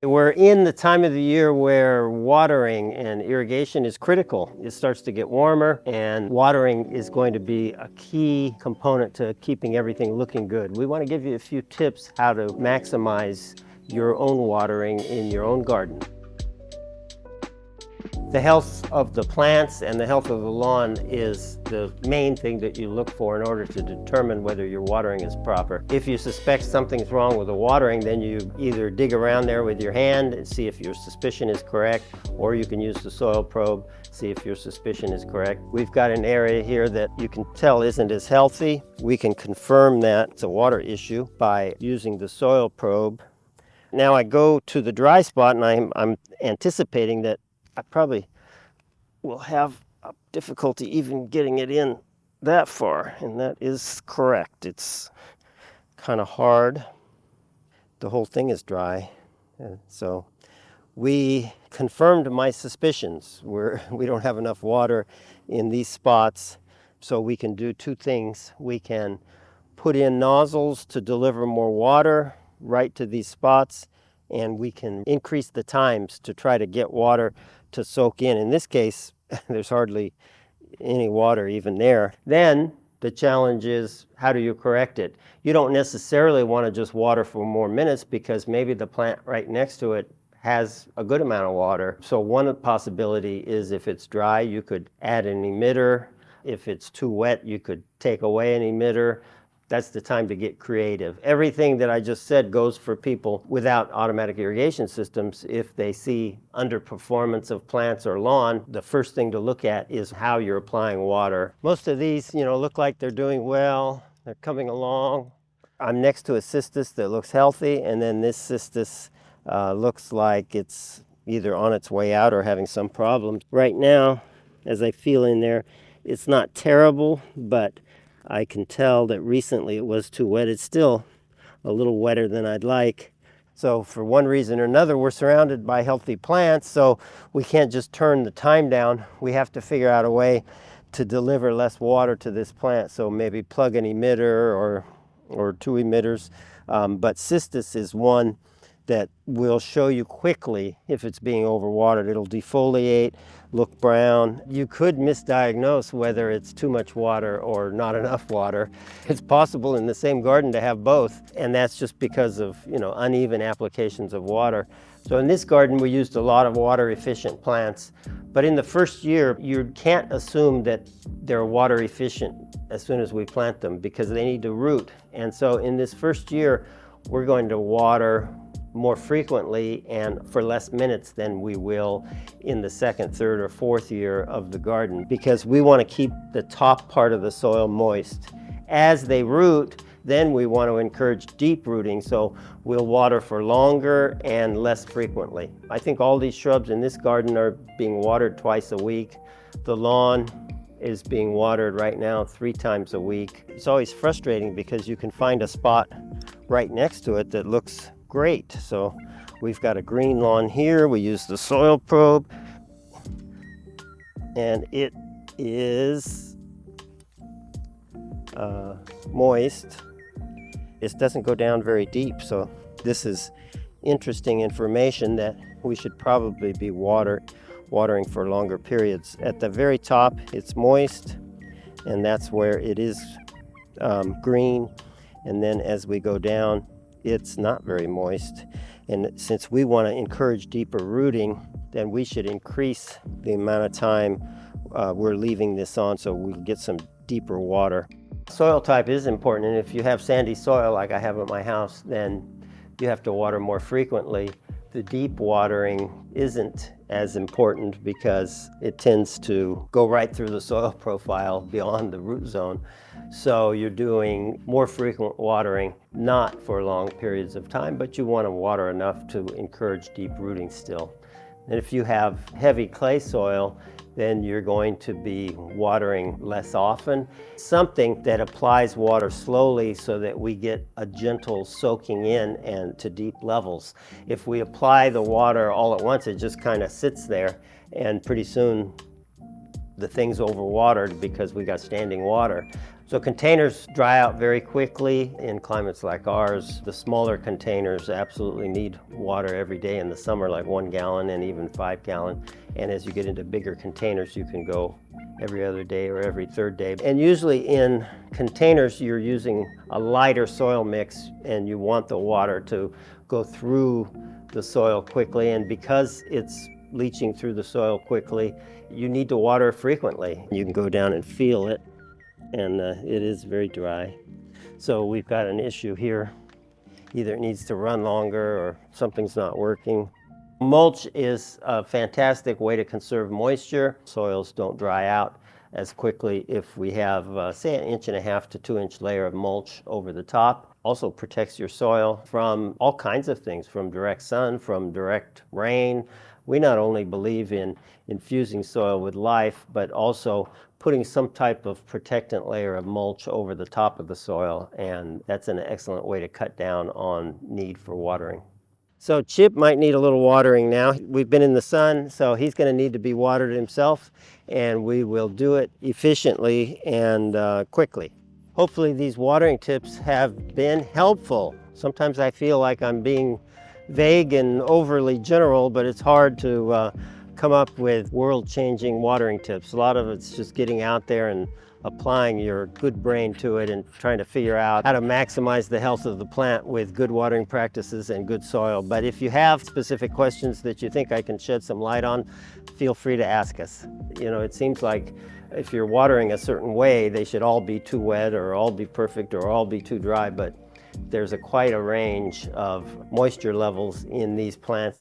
We're in the time of the year where watering and irrigation is critical. It starts to get warmer, and watering is going to be a key component to keeping everything looking good. We want to give you a few tips how to maximize your own watering in your own garden. The health of the plants and the health of the lawn is the main thing that you look for in order to determine whether your watering is proper. If you suspect something's wrong with the watering, then you either dig around there with your hand and see if your suspicion is correct, or you can use the soil probe, see if your suspicion is correct. We've got an area here that you can tell isn't as healthy. We can confirm that it's a water issue by using the soil probe. Now I go to the dry spot, and I'm anticipating that I probably will have a difficulty even getting it in that far, and that is correct. It's kind of hard. The whole thing is dry, so we confirmed my suspicions. We don't have enough water in these spots, so we can do two things. We can put in nozzles to deliver more water right to these spots, and we can increase the times to try to get water to soak in. In this case, there's hardly any water even there. Then the challenge is, how do you correct it? You don't necessarily want to just water for more minutes, because maybe the plant right next to it has a good amount of water. So one possibility is, if it's dry, you could add an emitter. If it's too wet, you could take away an emitter. That's the time to get creative. Everything that I just said goes for people without automatic irrigation systems. If they see underperformance of plants or lawn, the first thing to look at is how you're applying water. Most of these, look like they're doing well. They're coming along. I'm next to a cistus that looks healthy, and then this cistus looks like it's either on its way out or having some problems. Right now, as I feel in there, it's not terrible, but I can tell that recently it was too wet. It's still a little wetter than I'd like. So for one reason or another, we're surrounded by healthy plants, so we can't just turn the time down. We have to figure out a way to deliver less water to this plant. So maybe plug an emitter or two emitters. But cistus is one that will show you quickly if it's being overwatered. It'll defoliate, look brown. You could misdiagnose whether it's too much water or not enough water. It's possible in the same garden to have both, and that's just because of uneven applications of water. So in this garden we used a lot of water efficient plants, but in the first year you can't assume that they're water efficient as soon as we plant them, because they need to root. And so in this first year we're going to water more frequently and for less minutes than we will in the second, third, or fourth year of the garden, because we want to keep the top part of the soil moist. As they root, then we want to encourage deep rooting, so we'll water for longer and less frequently. I think all these shrubs in this garden are being watered twice a week. The lawn is being watered right now 3 times a week. It's always frustrating because you can find a spot right next to it that looks great. So we've got a green lawn here. We use the soil probe, and it is moist. It doesn't go down very deep, so this is interesting information that we should probably be watering for longer periods. At the very top it's moist, and that's where it is green, and then as we go down it's not very moist. And since we want to encourage deeper rooting, then we should increase the amount of time we're leaving this on so we can get some deeper water. Soil type is important, and if you have sandy soil like I have at my house, then you have to water more frequently. The deep watering isn't as important because it tends to go right through the soil profile beyond the root zone. So you're doing more frequent watering, not for long periods of time, but you want to water enough to encourage deep rooting still. And if you have heavy clay soil, then you're going to be watering less often. Something that applies water slowly so that we get a gentle soaking in and to deep levels. If we apply the water all at once, it just kind of sits there, and pretty soon the thing's overwatered because we got standing water. So containers dry out very quickly in climates like ours. The smaller containers absolutely need water every day in the summer, like 1 gallon and even 5 gallon. And as you get into bigger containers, you can go every other day or every third day. And usually in containers, you're using a lighter soil mix and you want the water to go through the soil quickly. And because it's leaching through the soil quickly, you need to water frequently. You can go down and feel it, and it is very dry. So we've got an issue here. Either it needs to run longer or something's not working. Mulch is a fantastic way to conserve moisture. Soils don't dry out as quickly if we have, say, an 1.5 to 2 inch layer of mulch over the top. Also protects your soil from all kinds of things, from direct sun, from direct rain. We not only believe in infusing soil with life, but also putting some type of protectant layer of mulch over the top of the soil, and that's an excellent way to cut down on need for watering. So Chip might need a little watering now. We've been in the sun, so he's going to need to be watered himself, and we will do it efficiently and quickly. Hopefully these watering tips have been helpful. Sometimes I feel like I'm being vague and overly general, but it's hard to come up with world-changing watering tips. A lot of it's just getting out there and applying your good brain to it and trying to figure out how to maximize the health of the plant with good watering practices and good soil. But if you have specific questions that you think I can shed some light on, feel free to ask us. You know, it seems like if you're watering a certain way, they should all be too wet or all be perfect or all be too dry, but there's quite a range of moisture levels in these plants.